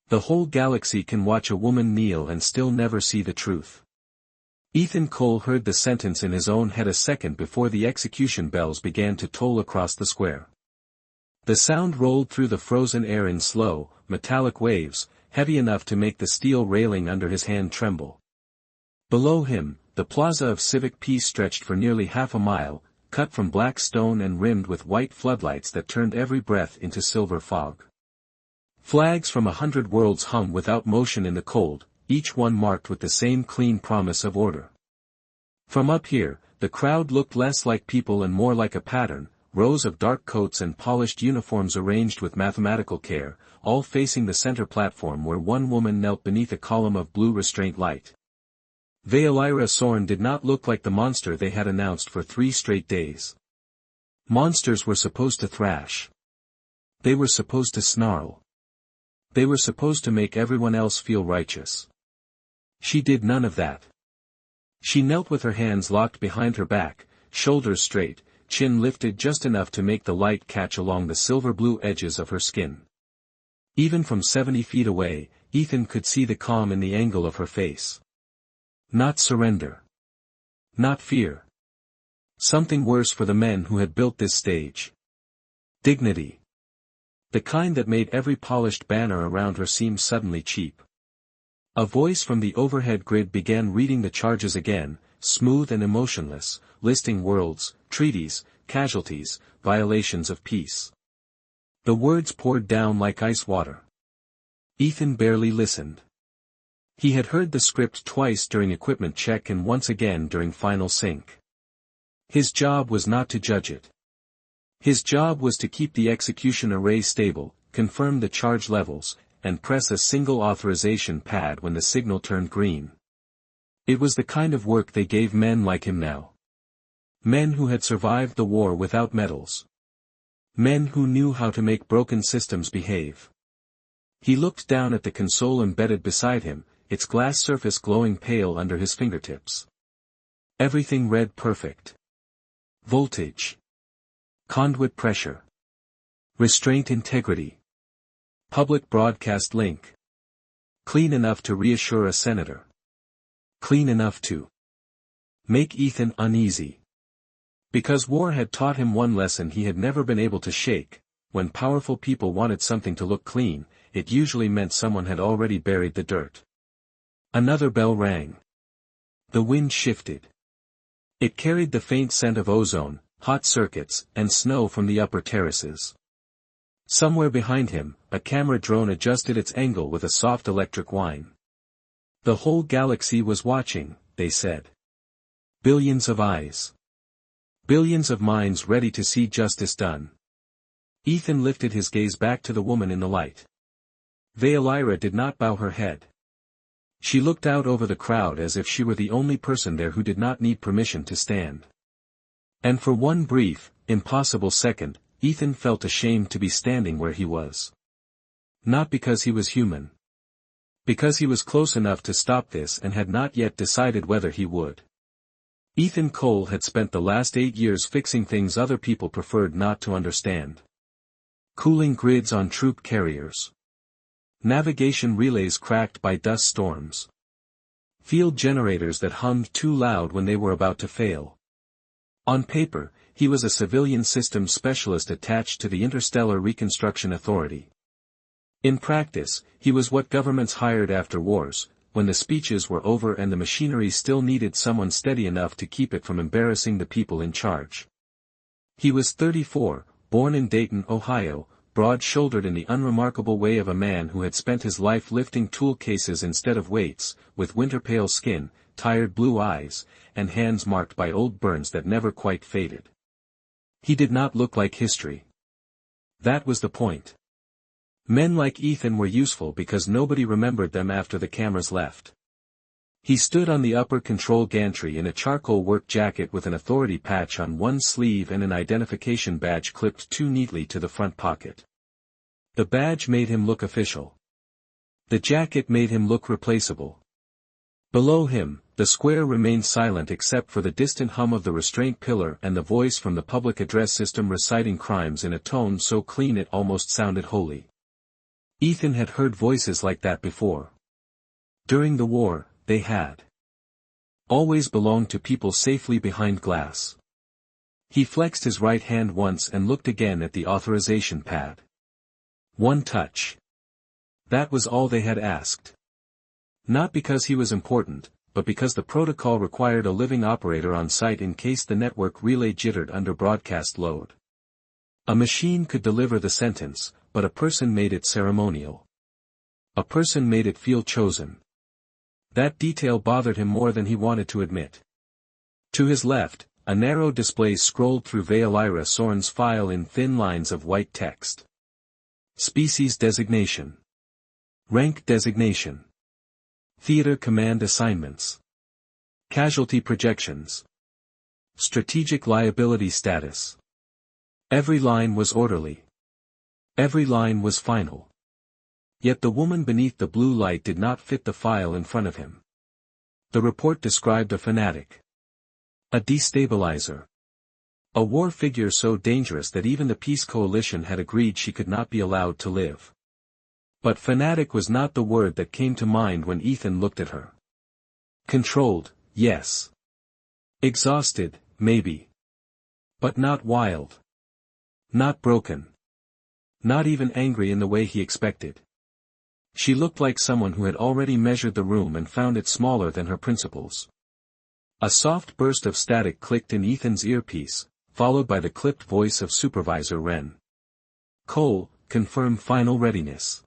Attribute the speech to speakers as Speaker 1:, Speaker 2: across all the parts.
Speaker 1: The whole galaxy can watch a woman kneel and still never see the truth. Ethan Cole heard the sentence in his own head a second before the execution bells began to toll across the square. The sound rolled through the frozen air in slow, metallic waves, heavy enough to make the steel railing under his hand tremble. Below him, the plaza of civic peace stretched for nearly half a mile, cut from black stone and rimmed with white floodlights that turned every breath into silver fog. Flags from 100 worlds hung without motion in the cold, each one marked with the same clean promise of order. From up here, the crowd looked less like people and more like a pattern, rows of dark coats and polished uniforms arranged with mathematical care, all facing the center platform where one woman knelt beneath a column of blue restraint light. Vaelira Sorn did not look like the monster they had announced for 3 straight days. Monsters were supposed to thrash. They were supposed to snarl. They were supposed to make everyone else feel righteous. She did none of that. She knelt with her hands locked behind her back, shoulders straight, chin lifted just enough to make the light catch along the silver-blue edges of her skin. Even from 70 feet away, Ethan could see the calm in the angle of her face. Not surrender. Not fear. Something worse for the men who had built this stage. Dignity. The kind that made every polished banner around her seem suddenly cheap. A voice from the overhead grid began reading the charges again, smooth and emotionless, listing worlds, treaties, casualties, violations of peace. The words poured down like ice water. Ethan barely listened. He had heard the script twice during equipment check and once again during final sync. His job was not to judge it. His job was to keep the execution array stable, confirm the charge levels, and press a single authorization pad when the signal turned green. It was the kind of work they gave men like him now. Men who had survived the war without medals. Men who knew how to make broken systems behave. He looked down at the console embedded beside him, its glass surface glowing pale under his fingertips. Everything read perfect. Voltage. Conduit pressure. Restraint integrity. Public broadcast link. Clean enough to reassure a senator. Clean enough to make Ethan uneasy. Because war had taught him one lesson he had never been able to shake: when powerful people wanted something to look clean, it usually meant someone had already buried the dirt. Another bell rang. The wind shifted. It carried the faint scent of ozone, hot circuits, and snow from the upper terraces. Somewhere behind him, a camera drone adjusted its angle with a soft electric whine. The whole galaxy was watching, they said. Billions of eyes. Billions of minds ready to see justice done. Ethan lifted his gaze back to the woman in the light. Vaelira did not bow her head. She looked out over the crowd as if she were the only person there who did not need permission to stand. And for one brief, impossible second, Ethan felt ashamed to be standing where he was. Not because he was human. Because he was close enough to stop this and had not yet decided whether he would. Ethan Cole had spent the last 8 years fixing things other people preferred not to understand. Cooling grids on troop carriers. Navigation relays cracked by dust storms. Field generators that hummed too loud when they were about to fail. On paper, he was a civilian systems specialist attached to the Interstellar Reconstruction Authority. In practice, he was what governments hired after wars, when the speeches were over and the machinery still needed someone steady enough to keep it from embarrassing the people in charge. He was 34, born in Dayton, Ohio, broad-shouldered in the unremarkable way of a man who had spent his life lifting tool cases instead of weights, with winter-pale skin, tired blue eyes, and hands marked by old burns that never quite faded. He did not look like history. That was the point. Men like Ethan were useful because nobody remembered them after the cameras left. He stood on the upper control gantry in a charcoal work jacket with an authority patch on one sleeve and an identification badge clipped too neatly to the front pocket. The badge made him look official. The jacket made him look replaceable. Below him, the square remained silent except for the distant hum of the restraint pillar and the voice from the public address system reciting crimes in a tone so clean it almost sounded holy. Ethan had heard voices like that before. During the war, they had always belonged to people safely behind glass. He flexed his right hand once and looked again at the authorization pad. One touch. That was all they had asked. Not because he was important, but because the protocol required a living operator on site in case the network relay jittered under broadcast load. A machine could deliver the sentence, but a person made it ceremonial. A person made it feel chosen. That detail bothered him more than he wanted to admit. To his left, a narrow display scrolled through Vaelira Sorn's file in thin lines of white text. Species designation. Rank designation. Theater command assignments. Casualty projections. Strategic liability status. Every line was orderly. Every line was final. Yet the woman beneath the blue light did not fit the file in front of him. The report described a fanatic. A destabilizer. A war figure so dangerous that even the peace coalition had agreed she could not be allowed to live. But fanatic was not the word that came to mind when Ethan looked at her. Controlled, yes. Exhausted, maybe. But not wild. Not broken. Not even angry in the way he expected. She looked like someone who had already measured the room and found it smaller than her principles. A soft burst of static clicked in Ethan's earpiece, followed by the clipped voice of Supervisor Wren. Cole, confirm final readiness.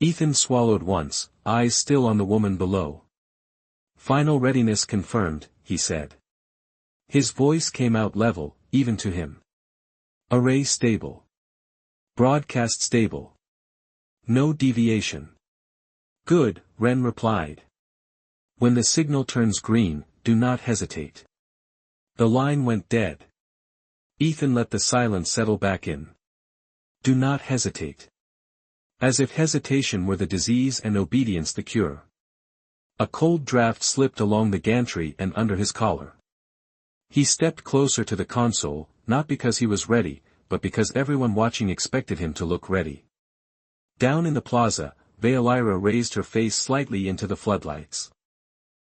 Speaker 1: Ethan swallowed once, eyes still on the woman below. Final readiness confirmed, he said. His voice came out level, even to him. Array stable. Broadcast stable. No deviation. Good, Wren replied. When the signal turns green, do not hesitate. The line went dead. Ethan let the silence settle back in. Do not hesitate. As if hesitation were the disease and obedience the cure. A cold draft slipped along the gantry and under his collar. He stepped closer to the console, not because he was ready, but because everyone watching expected him to look ready. Down in the plaza, Vaelira raised her face slightly into the floodlights.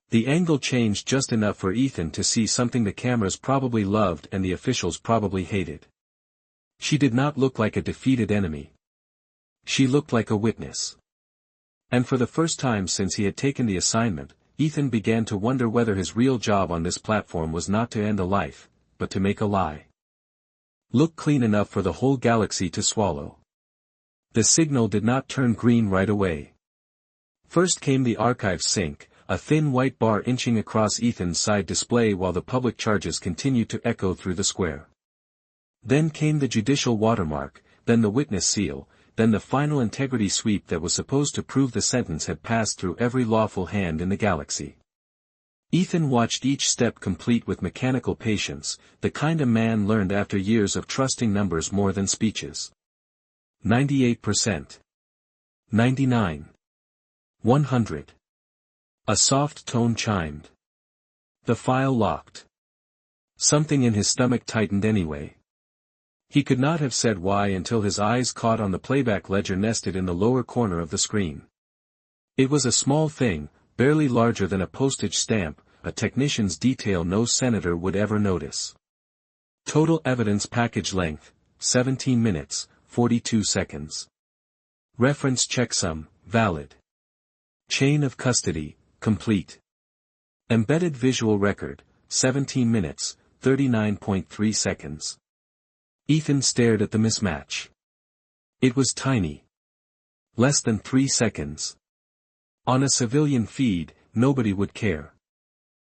Speaker 1: The angle changed just enough for Ethan to see something the cameras probably loved and the officials probably hated. She did not look like a defeated enemy. She looked like a witness. And for the first time since he had taken the assignment, Ethan began to wonder whether his real job on this platform was not to end a life, but to make a lie. Look clean enough for the whole galaxy to swallow. The signal did not turn green right away. First came the archive sync, a thin white bar inching across Ethan's side display while the public charges continued to echo through the square. Then came the judicial watermark, then the witness seal, then the final integrity sweep that was supposed to prove the sentence had passed through every lawful hand in the galaxy. Ethan watched each step complete with mechanical patience, the kind a man learned after years of trusting numbers more than speeches. 98%. 99. 100. A soft tone chimed. The file locked. Something in his stomach tightened anyway. He could not have said why until his eyes caught on the playback ledger nested in the lower corner of the screen. It was a small thing, barely larger than a postage stamp, a technician's detail no senator would ever notice. Total evidence package length, 17 minutes, 42 seconds. Reference checksum, valid. Chain of custody, complete. Embedded visual record, 17 minutes, 39.3 seconds. Ethan stared at the mismatch. It was tiny. Less than 3 seconds. On a civilian feed, nobody would care.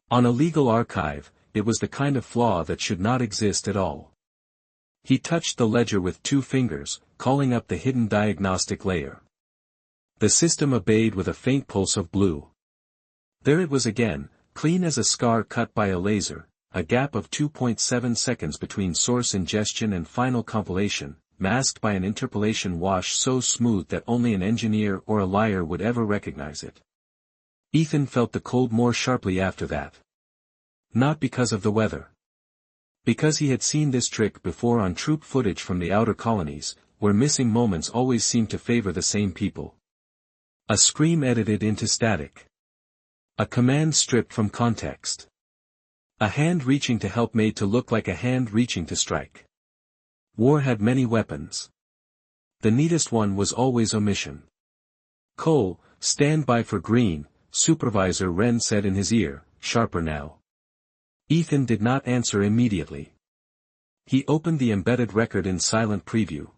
Speaker 1: On a legal archive, it was the kind of flaw that should not exist at all. He touched the ledger with 2 fingers, calling up the hidden diagnostic layer. The system obeyed with a faint pulse of blue. There it was again, clean as a scar cut by a laser, a gap of 2.7 seconds between source ingestion and final compilation, masked by an interpolation wash so smooth that only an engineer or a liar would ever recognize it. Ethan felt the cold more sharply after that. Not because of the weather. Because he had seen this trick before on troop footage from the outer colonies, where missing moments always seem to favor the same people. A scream edited into static. A command stripped from context. A hand reaching to help made to look like a hand reaching to strike. War had many weapons. The neatest one was always omission. "Cole, stand by for green," Supervisor Wren said in his ear, sharper now. Ethan did not answer immediately. He opened the embedded record in silent preview.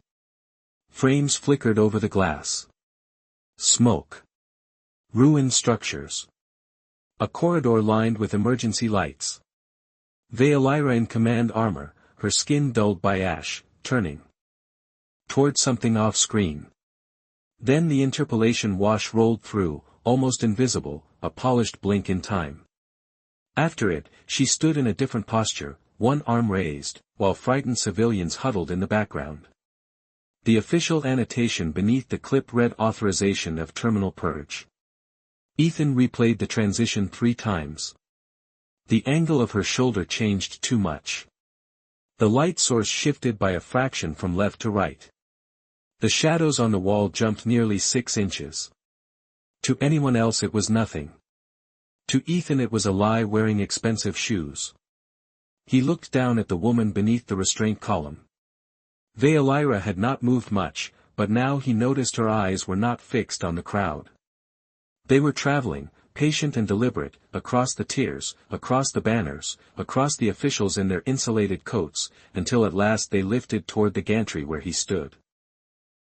Speaker 1: Frames flickered over the glass. Smoke. Ruined structures. A corridor lined with emergency lights. Vaelira in command armor, her skin dulled by ash, turning toward something off-screen. Then the interpolation wash rolled through, almost invisible, a polished blink in time. After it, she stood in a different posture, one arm raised, while frightened civilians huddled in the background. The official annotation beneath the clip read authorization of terminal purge. Ethan replayed the transition 3 times. The angle of her shoulder changed too much. The light source shifted by a fraction from left to right. The shadows on the wall jumped nearly 6 inches. To anyone else it was nothing. To Ethan it was a lie wearing expensive shoes. He looked down at the woman beneath the restraint column. Vaelira had not moved much, but now he noticed her eyes were not fixed on the crowd. They were traveling, patient and deliberate, across the tiers, across the banners, across the officials in their insulated coats, until at last they lifted toward the gantry where he stood.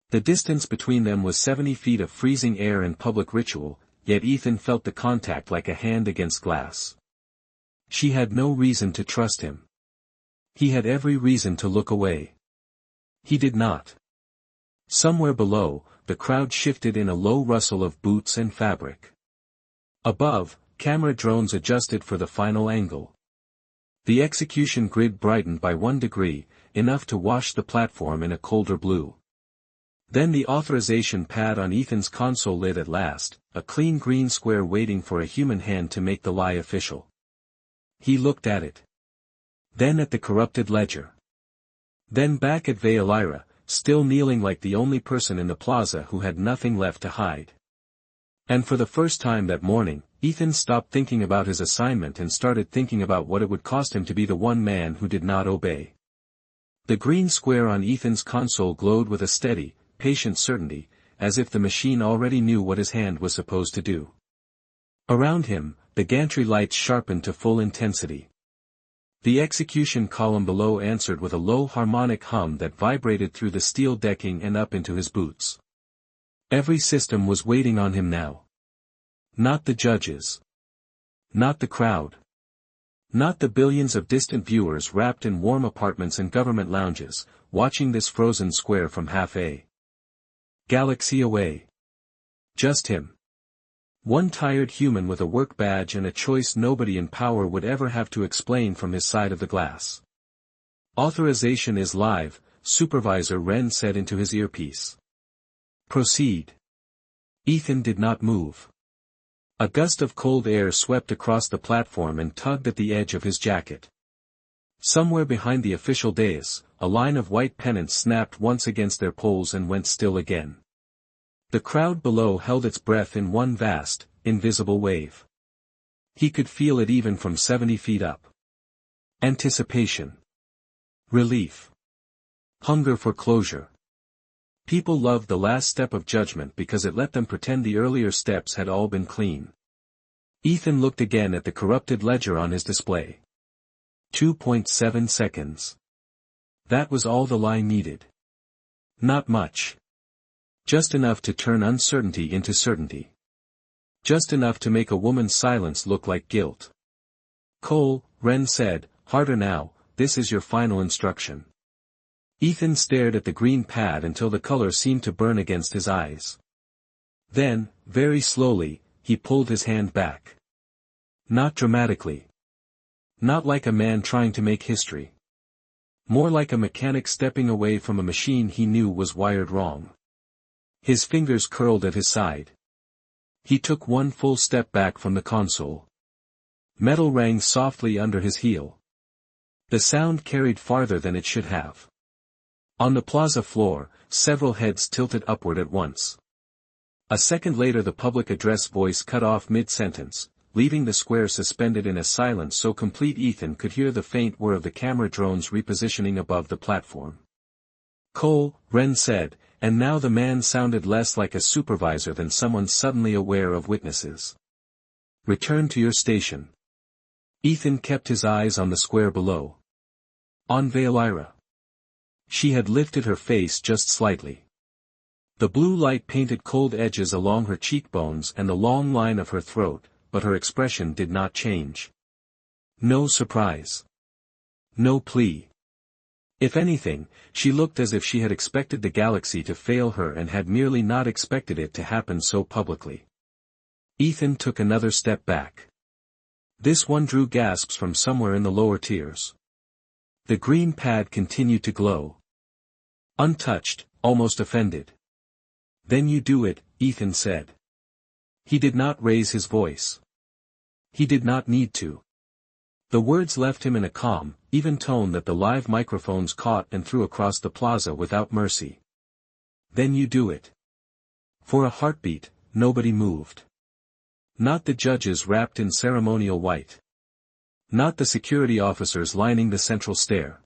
Speaker 1: The distance between them was 70 feet of freezing air and public ritual, yet Ethan felt the contact like a hand against glass. She had no reason to trust him. He had every reason to look away. He did not. Somewhere below, the crowd shifted in a low rustle of boots and fabric. Above, camera drones adjusted for the final angle. The execution grid brightened by 1 degree, enough to wash the platform in a colder blue. Then the authorization pad on Ethan's console lit at last, a clean green square waiting for a human hand to make the lie official. He looked at it. Then at the corrupted ledger. Then back at Vaelira, still kneeling like the only person in the plaza who had nothing left to hide. And for the first time that morning, Ethan stopped thinking about his assignment and started thinking about what it would cost him to be the one man who did not obey. The green square on Ethan's console glowed with a steady, patient certainty, as if the machine already knew what his hand was supposed to do. Around him, the gantry lights sharpened to full intensity. The execution column below answered with a low harmonic hum that vibrated through the steel decking and up into his boots. Every system was waiting on him now. Not the judges. Not the crowd. Not the billions of distant viewers wrapped in warm apartments and government lounges, watching this frozen square from half a galaxy away. Just him. One tired human with a work badge and a choice nobody in power would ever have to explain from his side of the glass. "Authorization is live," Supervisor Wren said into his earpiece. "Proceed." Ethan did not move. A gust of cold air swept across the platform and tugged at the edge of his jacket. Somewhere behind the official dais, a line of white pennants snapped once against their poles and went still again. The crowd below held its breath in one vast, invisible wave. He could feel it even from 70 feet up. Anticipation. Relief. Hunger for closure. People loved the last step of judgment because it let them pretend the earlier steps had all been clean. Ethan looked again at the corrupted ledger on his display. 2.7 seconds. That was all the lie needed. Not much. Just enough to turn uncertainty into certainty. Just enough to make a woman's silence look like guilt. "Cole," Wren said, "harder now, this is your final instruction." Ethan stared at the green pad until the color seemed to burn against his eyes. Then, very slowly, he pulled his hand back. Not dramatically. Not like a man trying to make history. More like a mechanic stepping away from a machine he knew was wired wrong. His fingers curled at his side. He took one full step back from the console. Metal rang softly under his heel. The sound carried farther than it should have. On the plaza floor, several heads tilted upward at once. A second later the public address voice cut off mid-sentence, leaving the square suspended in a silence so complete Ethan could hear the faint whir of the camera drones repositioning above the platform. "Cole," Wren said, and now the man sounded less like a supervisor than someone suddenly aware of witnesses. "Return to your station." Ethan kept his eyes on the square below. On Valyra. She had lifted her face just slightly. The blue light painted cold edges along her cheekbones and the long line of her throat, but her expression did not change. No surprise. No plea. If anything, she looked as if she had expected the galaxy to fail her and had merely not expected it to happen so publicly. Ethan took another step back. This one drew gasps from somewhere in the lower tiers. The green pad continued to glow. Untouched, almost offended. "Then you do it," Ethan said. He did not raise his voice. He did not need to. The words left him in a calm, even tone that the live microphones caught and threw across the plaza without mercy. "Then you do it." For a heartbeat, nobody moved. Not the judges wrapped in ceremonial white. Not the security officers lining the central stair.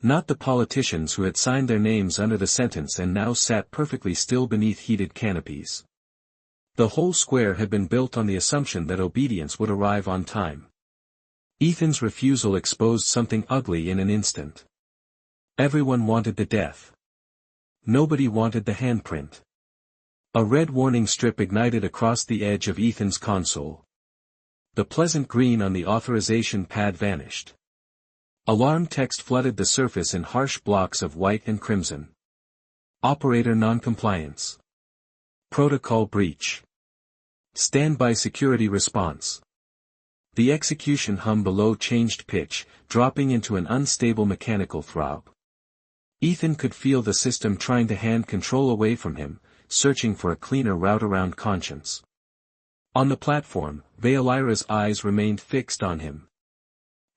Speaker 1: Not the politicians who had signed their names under the sentence and now sat perfectly still beneath heated canopies. The whole square had been built on the assumption that obedience would arrive on time. Ethan's refusal exposed something ugly in an instant. Everyone wanted the death. Nobody wanted the handprint. A red warning strip ignited across the edge of Ethan's console. The pleasant green on the authorization pad vanished. Alarm text flooded the surface in harsh blocks of white and crimson. Operator noncompliance. Protocol breach. Standby security response. The execution hum below changed pitch, dropping into an unstable mechanical throb. Ethan could feel the system trying to hand control away from him, searching for a cleaner route around conscience. On the platform, Valyra's eyes remained fixed on him.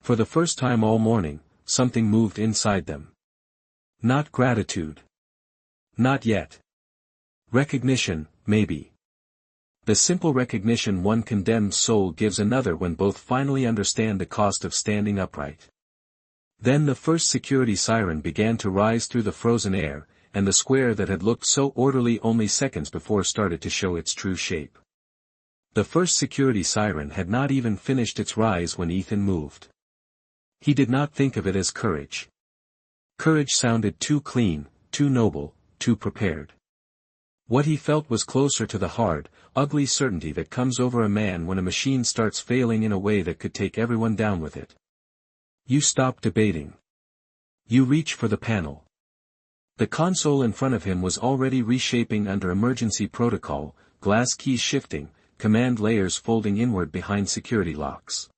Speaker 1: For the first time all morning, something moved inside them. Not gratitude. Not yet. Recognition, maybe. The simple recognition one condemned soul gives another when both finally understand the cost of standing upright. Then the first security siren began to rise through the frozen air, and the square that had looked so orderly only seconds before started to show its true shape. The first security siren had not even finished its rise when Ethan moved. He did not think of it as courage. Courage sounded too clean, too noble, too prepared. What he felt was closer to the hard, ugly certainty that comes over a man when a machine starts failing in a way that could take everyone down with it. You stop debating. You reach for the panel. The console in front of him was already reshaping under emergency protocol, glass keys shifting, command layers folding inward behind security locks.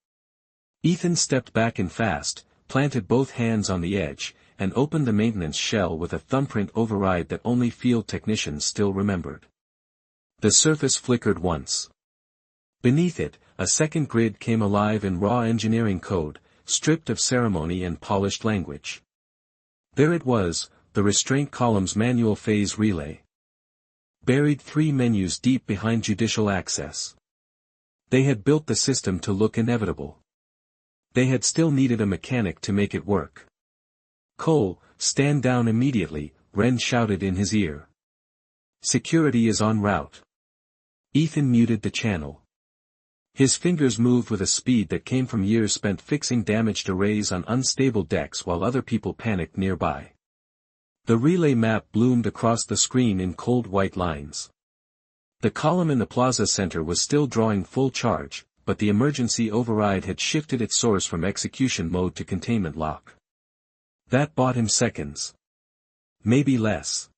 Speaker 1: Ethan stepped back in fast, planted both hands on the edge, and opened the maintenance shell with a thumbprint override that only field technicians still remembered. The surface flickered once. Beneath it, a second grid came alive in raw engineering code, stripped of ceremony and polished language. There it was, the restraint column's manual phase relay. Buried 3 menus deep behind judicial access. They had built the system to look inevitable. They had still needed a mechanic to make it work. "Cole, stand down immediately," Wren shouted in his ear. "Security is en route." Ethan muted the channel. His fingers moved with a speed that came from years spent fixing damaged arrays on unstable decks while other people panicked nearby. The relay map bloomed across the screen in cold white lines. The column in the plaza center was still drawing full charge, but the emergency override had shifted its source from execution mode to containment lock. That bought him seconds. Maybe less.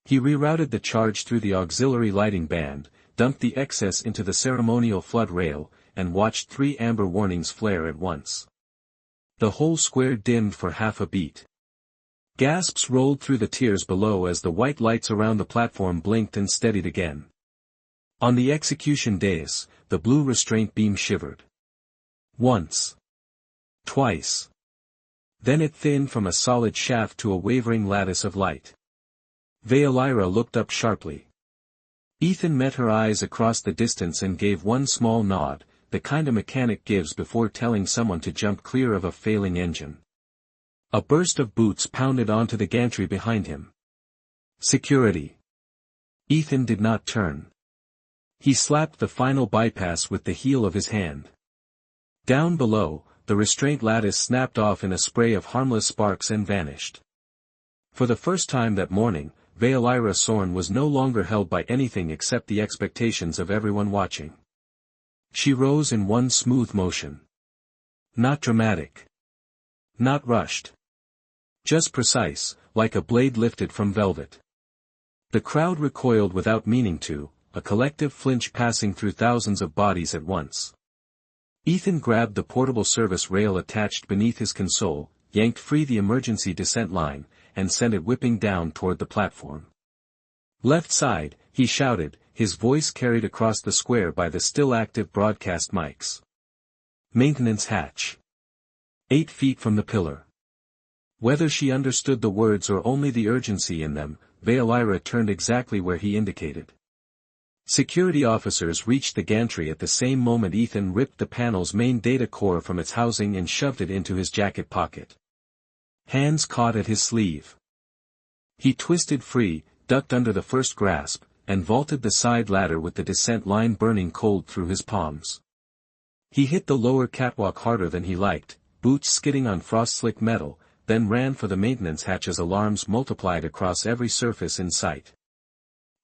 Speaker 1: He rerouted the charge through the auxiliary lighting band, dumped the excess into the ceremonial flood rail, and watched 3 amber warnings flare at once. The whole square dimmed for half a beat. Gasps rolled through the tiers below as the white lights around the platform blinked and steadied again. On the execution dais, the blue restraint beam shivered. Once. Twice. Then it thinned from a solid shaft to a wavering lattice of light. Valeira looked up sharply. Ethan met her eyes across the distance and gave one small nod, the kind a mechanic gives before telling someone to jump clear of a failing engine. A burst of boots pounded onto the gantry behind him. Security. Ethan did not turn. He slapped the final bypass with the heel of his hand. Down below, the restraint lattice snapped off in a spray of harmless sparks and vanished. For the first time that morning, Valeira Sorn was no longer held by anything except the expectations of everyone watching. She rose in one smooth motion. Not dramatic. Not rushed. Just precise, like a blade lifted from velvet. The crowd recoiled without meaning to, a collective flinch passing through thousands of bodies at once. Ethan grabbed the portable service rail attached beneath his console, yanked free the emergency descent line, and sent it whipping down toward the platform. Left side, he shouted, his voice carried across the square by the still-active broadcast mics. Maintenance hatch. 8 feet from the pillar. Whether she understood the words or only the urgency in them, Valeira turned exactly where he indicated. Security officers reached the gantry at the same moment Ethan ripped the panel's main data core from its housing and shoved it into his jacket pocket. Hands caught at his sleeve. He twisted free, ducked under the first grasp, and vaulted the side ladder with the descent line burning cold through his palms. He hit the lower catwalk harder than he liked, boots skidding on frost-slick metal, then ran for the maintenance hatch as alarms multiplied across every surface in sight.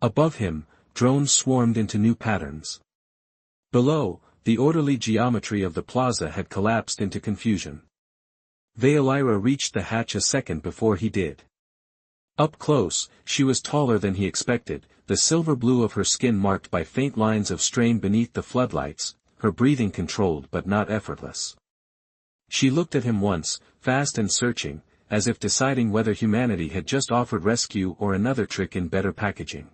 Speaker 1: Above him, drones swarmed into new patterns. Below, the orderly geometry of the plaza had collapsed into confusion. Valeira reached the hatch a second before he did. Up close, she was taller than he expected, the silver blue of her skin marked by faint lines of strain beneath the floodlights, her breathing controlled but not effortless. She looked at him once, fast and searching, as if deciding whether humanity had just offered rescue or another trick in better packaging.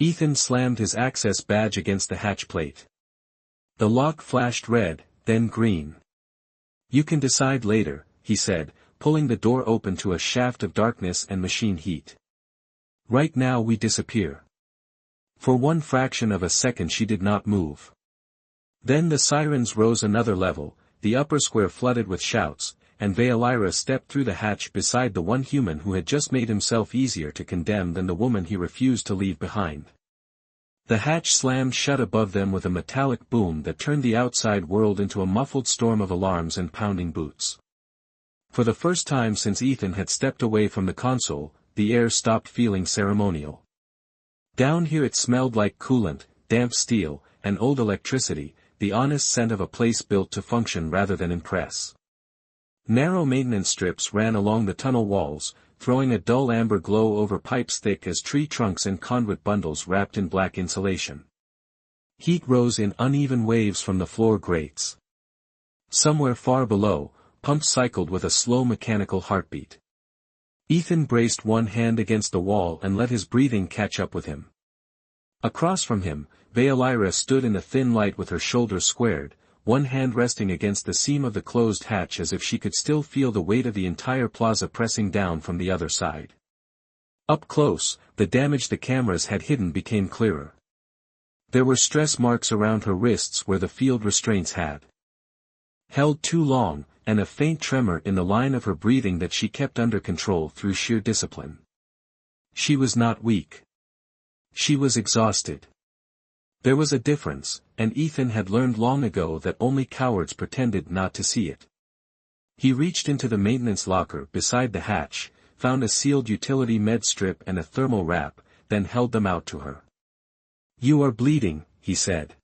Speaker 1: Ethan slammed his access badge against the hatch plate. The lock flashed red, then green. "You can decide later," he said, pulling the door open to a shaft of darkness and machine heat. "Right now we disappear." For one fraction of a second she did not move. Then the sirens rose another level, the upper square flooded with shouts, and Valeira stepped through the hatch beside the one human who had just made himself easier to condemn than the woman he refused to leave behind. The hatch slammed shut above them with a metallic boom that turned the outside world into a muffled storm of alarms and pounding boots. For the first time since Ethan had stepped away from the console, the air stopped feeling ceremonial. Down here it smelled like coolant, damp steel, and old electricity, the honest scent of a place built to function rather than impress. Narrow maintenance strips ran along the tunnel walls, throwing a dull amber glow over pipes thick as tree trunks and conduit bundles wrapped in black insulation. Heat rose in uneven waves from the floor grates. Somewhere far below, pumps cycled with a slow mechanical heartbeat. Ethan braced one hand against the wall and let his breathing catch up with him. Across from him, Valeira stood in the thin light with her shoulders squared, one hand resting against the seam of the closed hatch as if she could still feel the weight of the entire plaza pressing down from the other side. Up close, the damage the cameras had hidden became clearer. There were stress marks around her wrists where the field restraints had held too long, and a faint tremor in the line of her breathing that she kept under control through sheer discipline. She was not weak. She was exhausted. There was a difference, and Ethan had learned long ago that only cowards pretended not to see it. He reached into the maintenance locker beside the hatch, found a sealed utility med strip and a thermal wrap, then held them out to her. "You are bleeding," he said.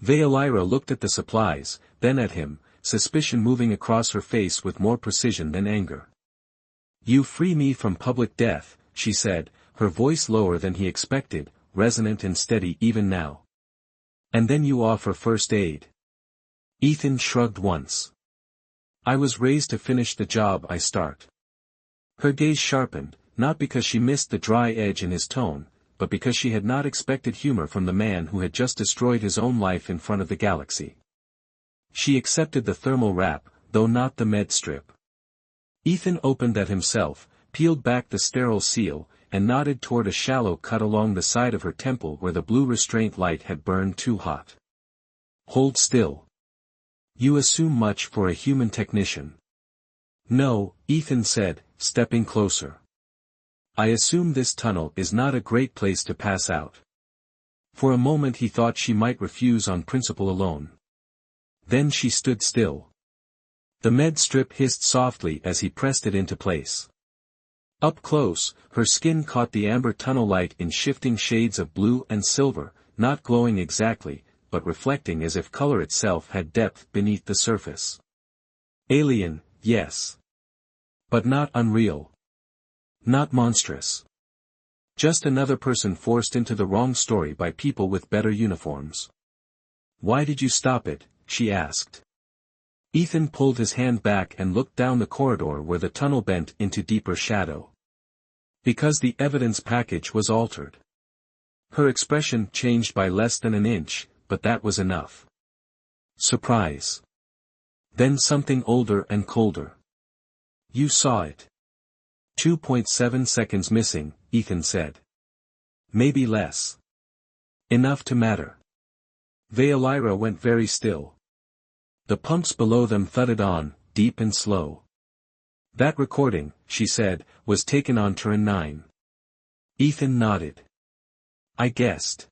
Speaker 1: Valeira looked at the supplies, then at him, suspicion moving across her face with more precision than anger. "You free me from public death," she said, her voice lower than he expected, resonant and steady even now. "And then you offer first aid." Ethan shrugged once. "I was raised to finish the job I start." Her gaze sharpened, not because she missed the dry edge in his tone, but because she had not expected humor from the man who had just destroyed his own life in front of the galaxy. She accepted the thermal wrap, though not the med strip. Ethan opened that himself, peeled back the sterile seal, and nodded toward a shallow cut along the side of her temple where the blue restraint light had burned too hot. Hold still. You assume much for a human technician. No, Ethan said, stepping closer. I assume this tunnel is not a great place to pass out. For a moment he thought she might refuse on principle alone. Then she stood still. The med strip hissed softly as he pressed it into place. Up close, her skin caught the amber tunnel light in shifting shades of blue and silver, not glowing exactly, but reflecting as if color itself had depth beneath the surface. Alien, yes. But not unreal. Not monstrous. Just another person forced into the wrong story by people with better uniforms. Why did you stop it? She asked. Ethan pulled his hand back and looked down the corridor where the tunnel bent into deeper shadow. Because the evidence package was altered. Her expression changed by less than an inch, but that was enough. Surprise. Then something older and colder. You saw it. 2.7 seconds missing, Ethan said. Maybe less. Enough to matter. Veolira went very still. The pumps below them thudded on, deep and slow. That recording, she said, was taken on turn 9. Ethan nodded. I guessed.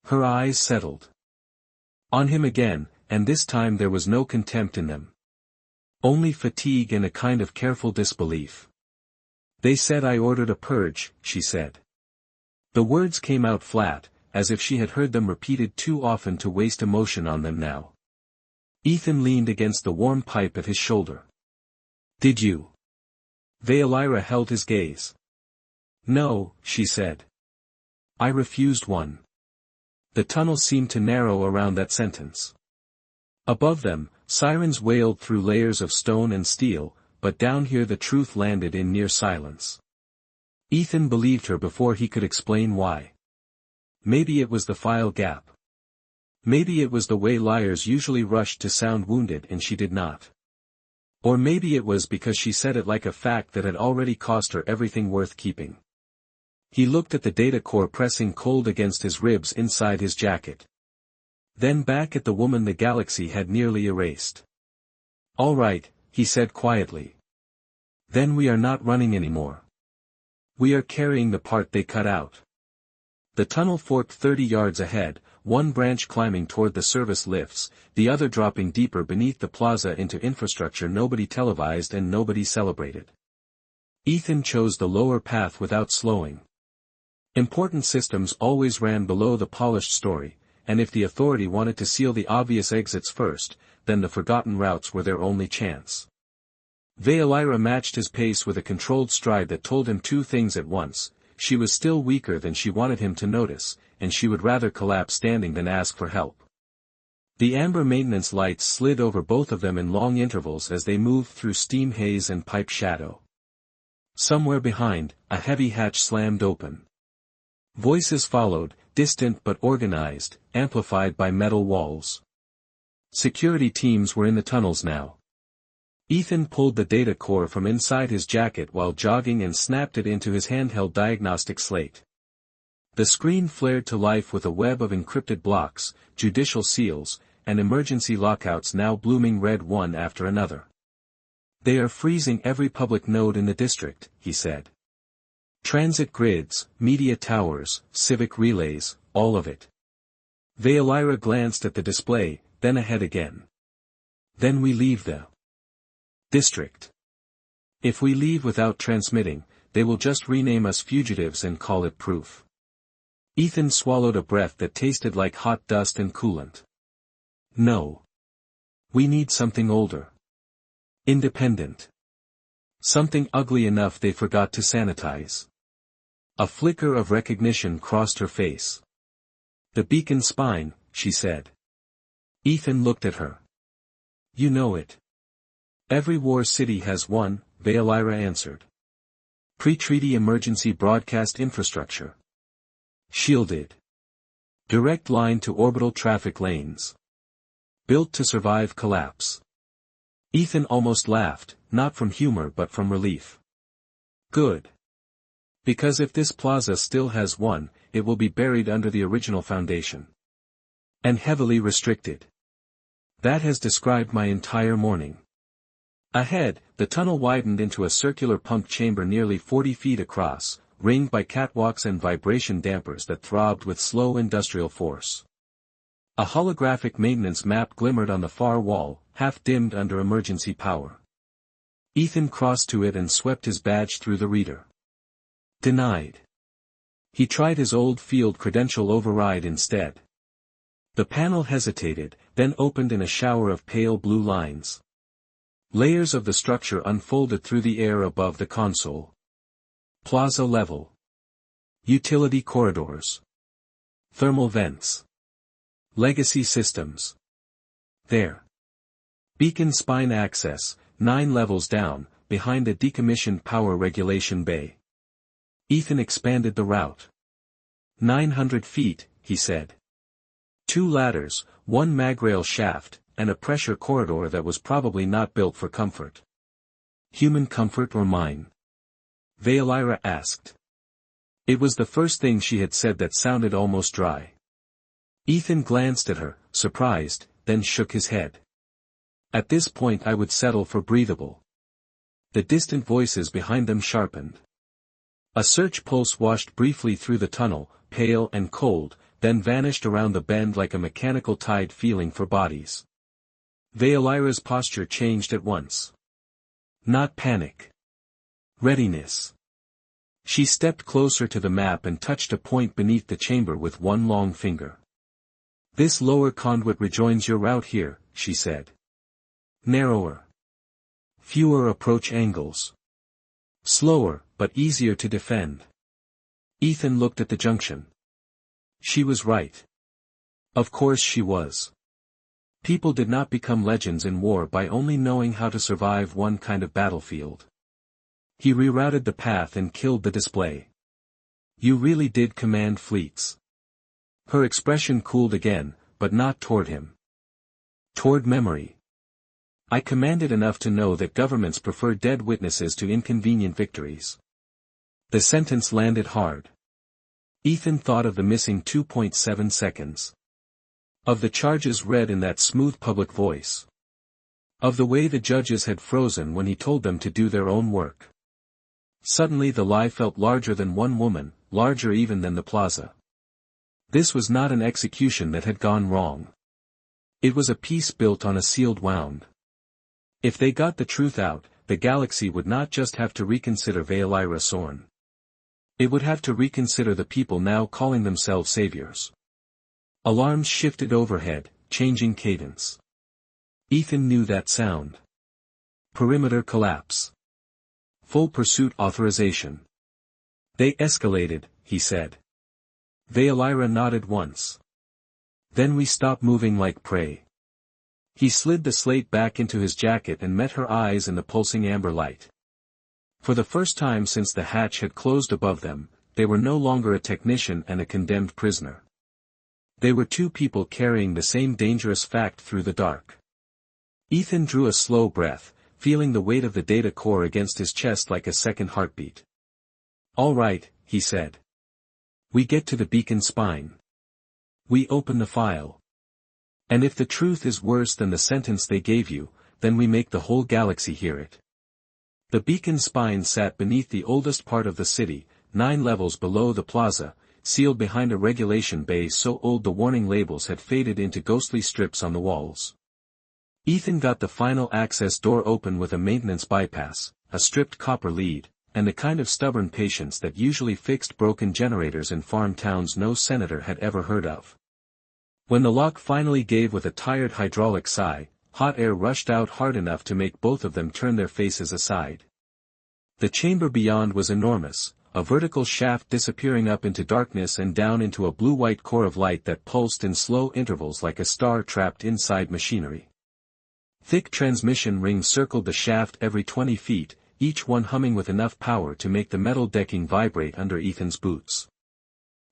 Speaker 1: Her eyes settled. On him again, and this time there was no contempt in them. Only fatigue and a kind of careful disbelief. They said I ordered a purge, she said. The words came out flat, as if she had heard them repeated too often to waste emotion on them now. Ethan leaned against the warm pipe at his shoulder. Did you? Veolira held his gaze. No, she said. I refused one. The tunnel seemed to narrow around that sentence. Above them, sirens wailed through layers of stone and steel, but down here the truth landed in near silence. Ethan believed her before he could explain why. Maybe it was the file gap. Maybe it was the way liars usually rushed to sound wounded and she did not. Or maybe it was because she said it like a fact that had already cost her everything worth keeping. He looked at the data core pressing cold against his ribs inside his jacket. Then back at the woman the galaxy had nearly erased. All right, he said quietly. Then we are not running anymore. We are carrying the part they cut out. The tunnel forked 30 yards ahead, one branch climbing toward the service lifts, the other dropping deeper beneath the plaza into infrastructure nobody televised and nobody celebrated. Ethan chose the lower path without slowing. Important systems always ran below the polished story, and if the authority wanted to seal the obvious exits first, then the forgotten routes were their only chance. Veolira matched his pace with a controlled stride that told him two things at once: she was still weaker than she wanted him to notice, and she would rather collapse standing than ask for help. The amber maintenance lights slid over both of them in long intervals as they moved through steam haze and pipe shadow. Somewhere behind, a heavy hatch slammed open. Voices followed, distant but organized, amplified by metal walls. Security teams were in the tunnels now. Ethan pulled the data core from inside his jacket while jogging and snapped it into his handheld diagnostic slate. The screen flared to life with a web of encrypted blocks, judicial seals, and emergency lockouts now blooming red one after another. They are freezing every public node in the district, he said. Transit grids, media towers, civic relays, all of it. Veolira glanced at the display, then ahead again. Then we leave the district. If we leave without transmitting, they will just rename us fugitives and call it proof. Ethan swallowed a breath that tasted like hot dust and coolant. No. We need something older. Independent. Something ugly enough they forgot to sanitize. A flicker of recognition crossed her face. The beacon spine, she said. Ethan looked at her. You know it. Every war city has one, Veolira answered. Pre-treaty emergency broadcast infrastructure. Shielded. Direct line to orbital traffic lanes. Built to survive collapse. Ethan almost laughed, not from humor but from relief. Good. Because if this plaza still has one, it will be buried under the original foundation. And heavily restricted. That has described my entire morning. Ahead, the tunnel widened into a circular pump chamber nearly 40 feet across, ringed by catwalks and vibration dampers that throbbed with slow industrial force. A holographic maintenance map glimmered on the far wall, half-dimmed under emergency power. Ethan crossed to it and swept his badge through the reader. Denied. He tried his old field credential override instead. The panel hesitated, then opened in a shower of pale blue lines. Layers of the structure unfolded through the air above the console. Plaza level. Utility corridors. Thermal vents. Legacy systems. There. Beacon spine access, 9 levels down, behind a decommissioned power regulation bay. Ethan expanded the route. 900 feet, he said. 2 ladders, 1 magrail shaft, and a pressure corridor that was probably not built for comfort. Human comfort or mine? Veilira asked. It was the first thing she had said that sounded almost dry. Ethan glanced at her, surprised, then shook his head. At this point I would settle for breathable. The distant voices behind them sharpened. A search pulse washed briefly through the tunnel, pale and cold, then vanished around the bend like a mechanical tide feeling for bodies. Veilira's posture changed at once. Not panic. Readiness. She stepped closer to the map and touched a point beneath the chamber with one long finger. This lower conduit rejoins your route here, she said. Narrower. Fewer approach angles. Slower, but easier to defend. Ethan looked at the junction. She was right. Of course she was. People did not become legends in war by only knowing how to survive one kind of battlefield. He rerouted the path and killed the display. You really did command fleets. Her expression cooled again, but not toward him. Toward memory. I commanded enough to know that governments prefer dead witnesses to inconvenient victories. The sentence landed hard. Ethan thought of the missing 2.7 seconds. Of the charges read in that smooth public voice. Of the way the judges had frozen when he told them to do their own work. Suddenly the lie felt larger than one woman, larger even than the plaza. This was not an execution that had gone wrong. It was a piece built on a sealed wound. If they got the truth out, the galaxy would not just have to reconsider Veilira Sorn. It would have to reconsider the people now calling themselves saviors. Alarms shifted overhead, changing cadence. Ethan knew that sound. Perimeter collapse. Full pursuit authorization. They escalated, he said. Veilira nodded once. Then we stop moving like prey. He slid the slate back into his jacket and met her eyes in the pulsing amber light. For the first time since the hatch had closed above them, they were no longer a technician and a condemned prisoner. They were 2 people carrying the same dangerous fact through the dark. Ethan drew a slow breath, feeling the weight of the data core against his chest like a second heartbeat. All right, he said. We get to the beacon spine. We open the file. And if the truth is worse than the sentence they gave you, then we make the whole galaxy hear it. The beacon spine sat beneath the oldest part of the city, 9 levels below the plaza, sealed behind a regulation bay so old the warning labels had faded into ghostly strips on the walls. Ethan got the final access door open with a maintenance bypass, a stripped copper lead, and the kind of stubborn patience that usually fixed broken generators in farm towns no senator had ever heard of. When the lock finally gave with a tired hydraulic sigh, hot air rushed out hard enough to make both of them turn their faces aside. The chamber beyond was enormous, a vertical shaft disappearing up into darkness and down into a blue-white core of light that pulsed in slow intervals like a star trapped inside machinery. Thick transmission rings circled the shaft every 20 feet, each one humming with enough power to make the metal decking vibrate under Ethan's boots.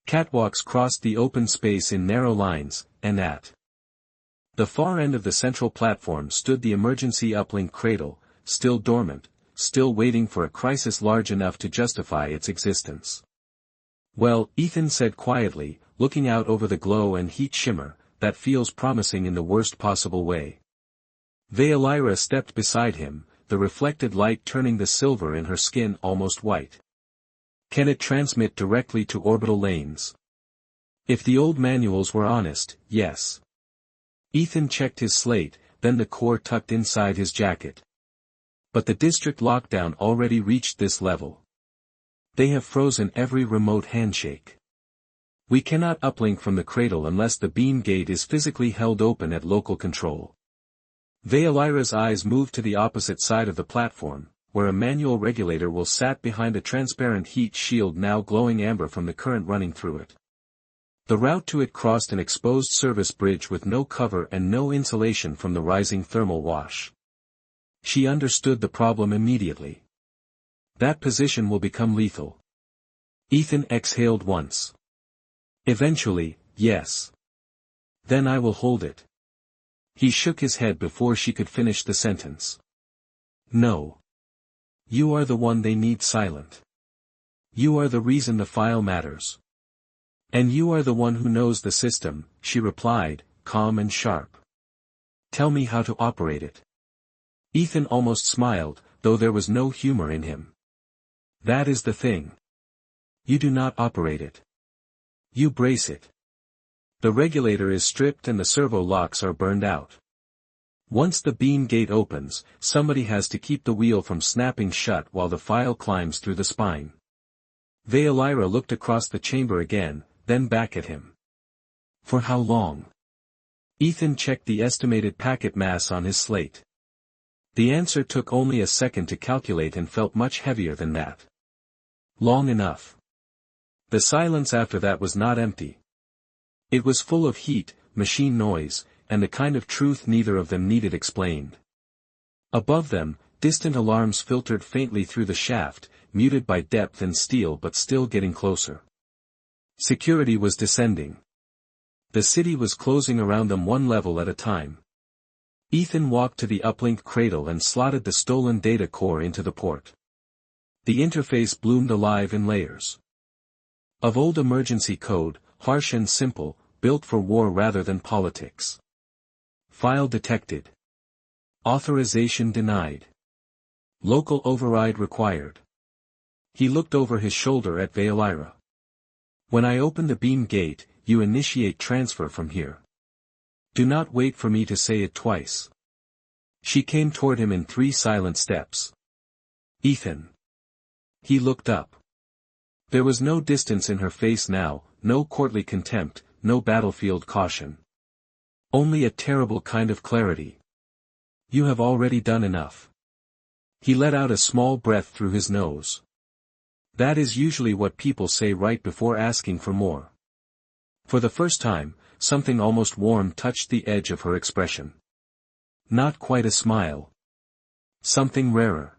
Speaker 1: Catwalks crossed the open space in narrow lines, and at The far end of the central platform stood the emergency uplink cradle, still dormant, still waiting for a crisis large enough to justify its existence. "Well," Ethan said quietly, looking out over the glow and heat shimmer, "that feels promising in the worst possible way." Veilira stepped beside him, the reflected light turning the silver in her skin almost white. "Can it transmit directly to orbital lanes?" If the old manuals were honest, yes. Ethan checked his slate, then the core tucked inside his jacket. But the district lockdown already reached this level. They have frozen every remote handshake. We cannot uplink from the cradle unless the beam gate is physically held open at local control. Veilira's eyes moved to the opposite side of the platform, where a manual regulator will sat behind a transparent heat shield now glowing amber from the current running through it. The route to it crossed an exposed service bridge with no cover and no insulation from the rising thermal wash. She understood the problem immediately. That position will become lethal. Ethan exhaled once. Eventually, yes. Then I will hold it. He shook his head before she could finish the sentence. No. You are the one they need silent. You are the reason the file matters. And you are the one who knows the system, she replied, calm and sharp. Tell me how to operate it. Ethan almost smiled, though there was no humor in him. That is the thing. You do not operate it. You brace it. The regulator is stripped and the servo locks are burned out. Once the beam gate opens, somebody has to keep the wheel from snapping shut while the file climbs through the spine. Veilira looked across the chamber again, then back at him. For how long? Ethan checked the estimated packet mass on his slate. The answer took only a second to calculate and felt much heavier than that. Long enough. The silence after that was not empty. It was full of heat, machine noise, and the kind of truth neither of them needed explained. Above them, distant alarms filtered faintly through the shaft, muted by depth and steel but still getting closer. Security was descending. The city was closing around them one level at a time. Ethan walked to the uplink cradle and slotted the stolen data core into the port. The interface bloomed alive in layers. Of old emergency code, harsh and simple, built for war rather than politics. File detected. Authorization denied. Local override required. He looked over his shoulder at Veilira. When I open the beam gate, you initiate transfer from here. Do not wait for me to say it twice. She came toward him in 3 silent steps. Ethan. He looked up. There was no distance in her face now, no courtly contempt, no battlefield caution. Only a terrible kind of clarity. You have already done enough. He let out a small breath through his nose. That is usually what people say right before asking for more. For the first time, something almost warm touched the edge of her expression. Not quite a smile. Something rarer.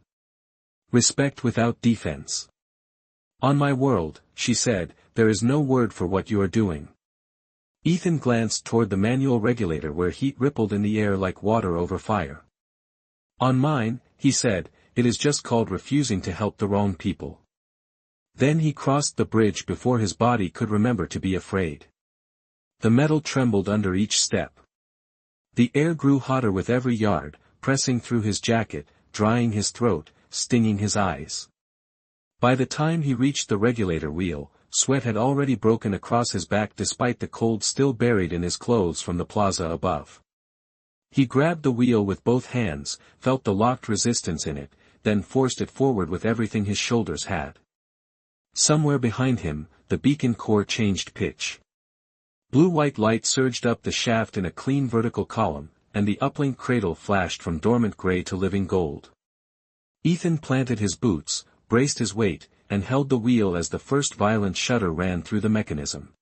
Speaker 1: Respect without defense. On my world, she said, there is no word for what you are doing. Ethan glanced toward the manual regulator where heat rippled in the air like water over fire. On mine, he said, it is just called refusing to help the wrong people. Then he crossed the bridge before his body could remember to be afraid. The metal trembled under each step. The air grew hotter with every yard, pressing through his jacket, drying his throat, stinging his eyes. By the time he reached the regulator wheel, sweat had already broken across his back despite the cold still buried in his clothes from the plaza above. He grabbed the wheel with both hands, felt the locked resistance in it, then forced it forward with everything his shoulders had. Somewhere behind him, the beacon core changed pitch. Blue-white light surged up the shaft in a clean vertical column, and the uplink cradle flashed from dormant gray to living gold. Ethan planted his boots, braced his weight, and held the wheel as the first violent shudder ran through the mechanism.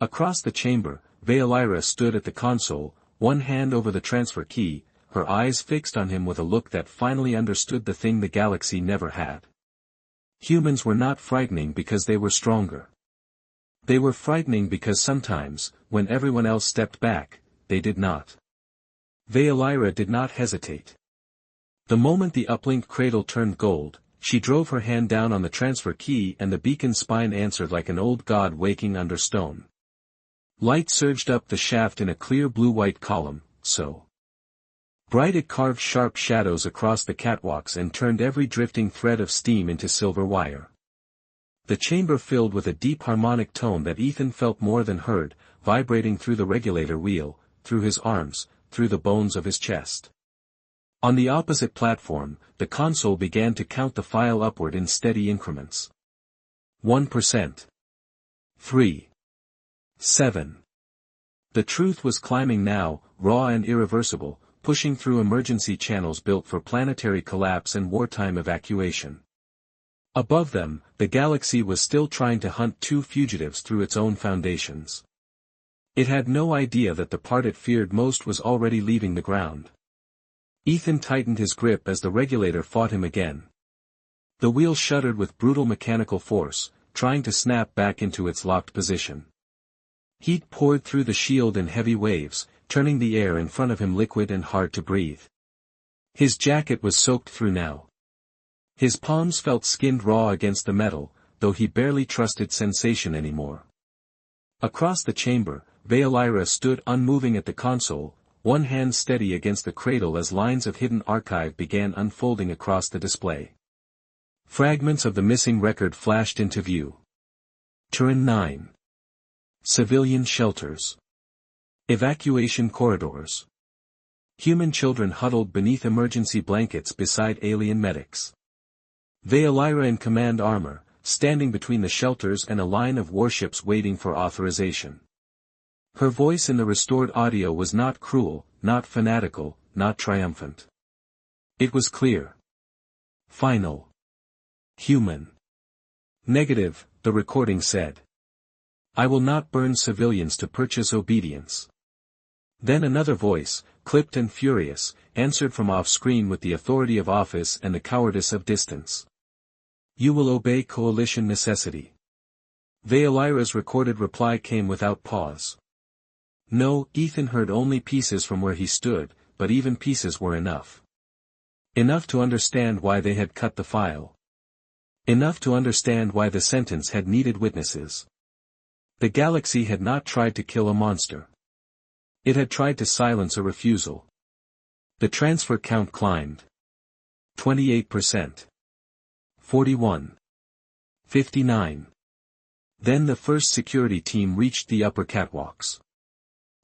Speaker 1: Across the chamber, Veilira stood at the console, one hand over the transfer key, her eyes fixed on him with a look that finally understood the thing the galaxy never had. Humans were not frightening because they were stronger. They were frightening because sometimes, when everyone else stepped back, they did not. Veolira did not hesitate. The moment the uplink cradle turned gold, she drove her hand down on the transfer key and the beacon spine answered like an old god waking under stone. Light surged up the shaft in a clear blue-white column, so bright it carved sharp shadows across the catwalks and turned every drifting thread of steam into silver wire. The chamber filled with a deep harmonic tone that Ethan felt more than heard, vibrating through the regulator wheel, through his arms, through the bones of his chest. On the opposite platform, the console began to count the file upward in steady increments. 1%. 3. 7. The truth was climbing now, raw and irreversible, pushing through emergency channels built for planetary collapse and wartime evacuation. Above them, the galaxy was still trying to hunt two fugitives through its own foundations. It had no idea that the part it feared most was already leaving the ground. Ethan tightened his grip as the regulator fought him again. The wheel shuddered with brutal mechanical force, trying to snap back into its locked position. Heat poured through the shield in heavy waves, turning the air in front of him liquid and hard to breathe. His jacket was soaked through now. His palms felt skinned raw against the metal, though he barely trusted sensation anymore. Across the chamber, Veolira stood unmoving at the console, one hand steady against the cradle as lines of hidden archive began unfolding across the display. Fragments of the missing record flashed into view. Turin 9. Civilian shelters. Evacuation corridors. Human children huddled beneath emergency blankets beside alien medics. Veolira in command armor, standing between the shelters and a line of warships waiting for authorization. Her voice in the restored audio was not cruel, not fanatical, not triumphant. It was clear. Final. Human. Negative, the recording said. I will not burn civilians to purchase obedience. Then another voice, clipped and furious, answered from off-screen with the authority of office and the cowardice of distance. You will obey coalition necessity. Veolira's recorded reply came without pause. No, Ethan heard only pieces from where he stood, but even pieces were enough. Enough to understand why they had cut the file. Enough to understand why the sentence had needed witnesses. The galaxy had not tried to kill a monster. It had tried to silence a refusal. The transfer count climbed. 28%. 41. 59. Then the first security team reached the upper catwalks.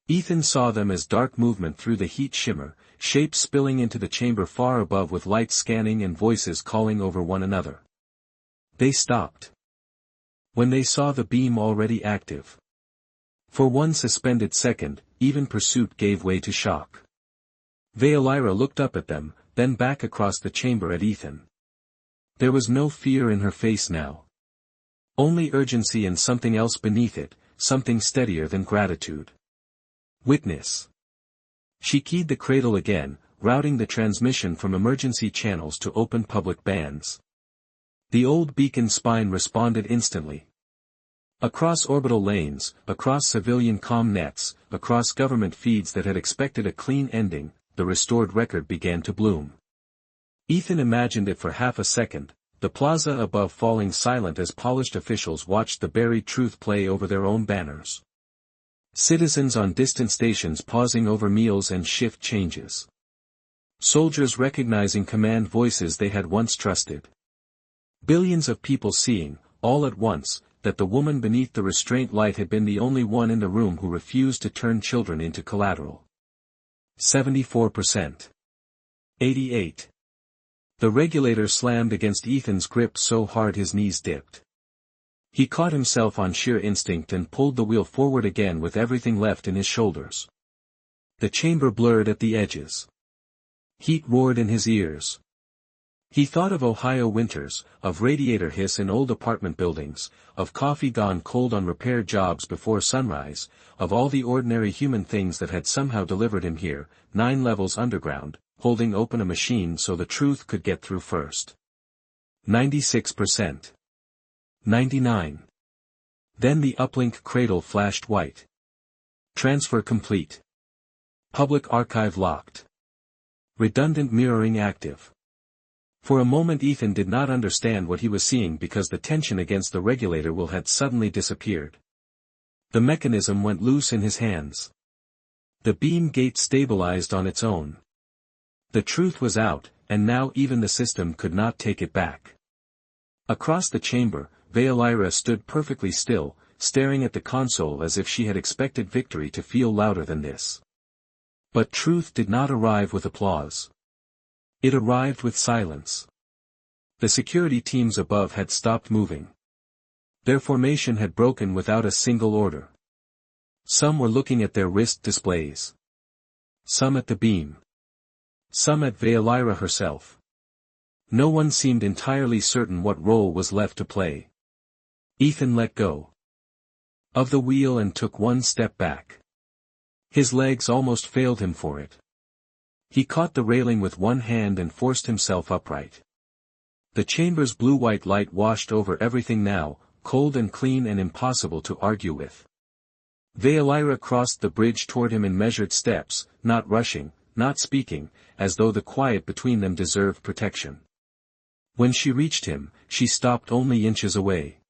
Speaker 1: Ethan saw them as dark movement through the heat shimmer, shapes spilling into the chamber far above with lights scanning and voices calling over one another. They stopped. When they saw the beam already active. For one suspended second, even pursuit gave way to shock. Veolira looked up at them, then back across the chamber at Ethan. There was no fear in her face now. Only urgency and something else beneath it, something steadier than gratitude. Witness. She keyed the cradle again, routing the transmission from emergency channels to open public bands. The old beacon spine responded instantly. Across orbital lanes, across civilian comm nets, across government feeds that had expected a clean ending, the restored record began to bloom. Ethan imagined it for half a second, the plaza above falling silent as polished officials watched the buried truth play over their own banners. Citizens on distant stations pausing over meals and shift changes. Soldiers recognizing command voices they had once trusted. Billions of people seeing, all at once, that the woman beneath the restraint light had been the only one in the room who refused to turn children into collateral. 74%. 88. The regulator slammed against Ethan's grip so hard his knees dipped. He caught himself on sheer instinct and pulled the wheel forward again with everything left in his shoulders. The chamber blurred at the edges. Heat roared in his ears. He thought of Ohio winters, of radiator hiss in old apartment buildings, of coffee gone cold on repair jobs before sunrise, of all the ordinary human things that had somehow delivered him here, 9 levels underground, holding open a machine so the truth could get through first. 96%. 99. Then the uplink cradle flashed white. Transfer complete. Public archive locked. Redundant mirroring active. For a moment Ethan did not understand what he was seeing because the tension against the regulator wheel had suddenly disappeared. The mechanism went loose in his hands. The beam gate stabilized on its own. The truth was out, and now even the system could not take it back. Across the chamber, Veilira stood perfectly still, staring at the console as if she had expected victory to feel louder than this. But truth did not arrive with applause. It arrived with silence. The security teams above had stopped moving. Their formation had broken without a single order. Some were looking at their wrist displays. Some at the beam. Some at Veilira herself. No one seemed entirely certain what role was left to play. Ethan let go of the wheel and took one step back. His legs almost failed him for it. He caught the railing with one hand and forced himself upright. The chamber's blue-white light washed over everything now, cold and clean and impossible to argue with. Veilira crossed the bridge toward him in measured steps, not rushing, not speaking, as though the quiet between them deserved protection. When she reached him, she stopped only inches away.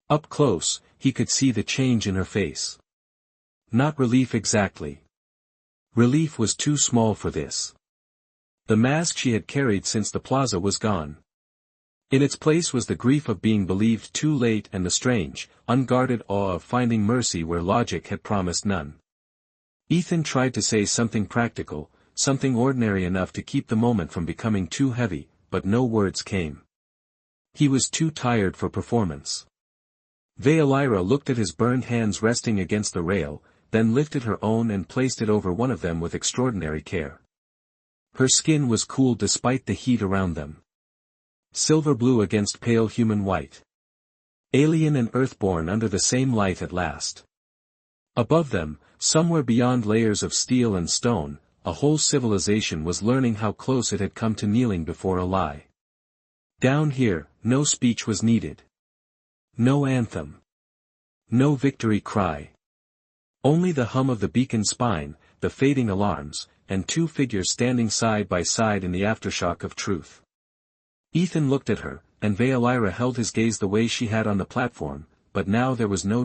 Speaker 1: Up close, he could see the change in her face. Not relief exactly. Relief was too small for this. The mask she had carried since the plaza was gone. In its place was the grief of being believed too late and the strange, unguarded awe of finding mercy where logic had promised none. Ethan tried to say something practical, something ordinary enough to keep the moment from becoming too heavy, but no words came. He was too tired for performance. Veilira looked at his burned hands resting against the rail, then lifted her own and placed it over one of them with extraordinary care. Her skin was cool despite the heat around them. Silver blue against pale human white. Alien and earthborn under the same light at last. Above them, somewhere beyond layers of steel and stone, a whole civilization was learning how close it had come to kneeling before a lie. Down here, no speech was needed. No anthem. No victory cry. Only the hum of the beacon spine, the fading alarms, and two figures standing side by side in the aftershock of truth. Ethan looked at her, and Veilira held his gaze the way she had on the platform, but now there was no